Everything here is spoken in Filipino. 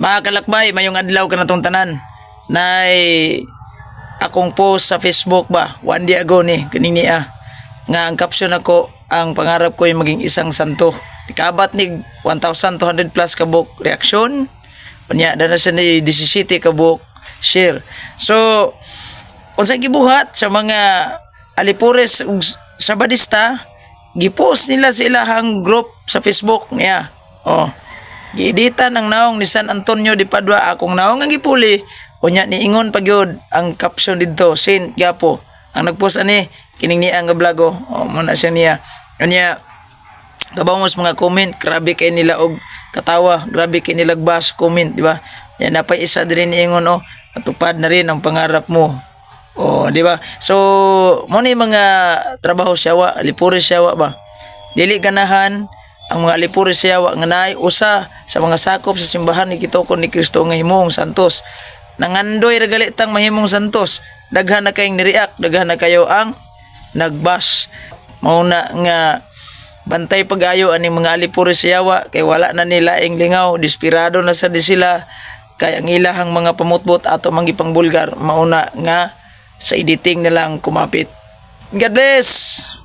Mga kalakbay, mayong adlaw ka na tong tanan. Nay akong post sa Facebook ba, one day ago ni, kanini nga ang caption ako, ang pangarap ko ay maging isang santo. Ikabat ni 1,200 plus kabuk reaction. Unya, dana siya ni 17 kabuk share. So, unsay gibuhat sa mga alipores ug sabadista, gipost nila sa ilahang group sa Facebook niya. Oh, gieditan ang naong ni San Antonio de Padua, akong naong ang gipuli. Unya niingon pa gyud ang caption didto, Saint Gapo. Ang nagpost ani kining niya nga vlog. Oh, mo na siya niya. Unya kabangos mga comment, grabe kay nila og katawa, grabe kay nila bash comment, di ba? Yan napay isa din niingon, oh, natupad na rin ang pangarap mo. Oh, di ba? So, mo ni mga trabaho siyawa, alipuri siyawa ba? Dili ganahan ang mga alipuri siyawa nga naay usa sa mga sakop sa simbahan ni Kitokon ni Kristo nga himong santos. Nangandoy regalitang mahimong santos. Daghan na kayong nireact, daghan na kayo ang nagbash. Mauna nga bantay pag-ayo aning mga alipuri siyawa kay wala na nila ing lingaw, desperado na sa di sila kay ang ilahang mga pamutbot ato manggipang bulgar, mauna nga sa editing na lang kumapit. God bless.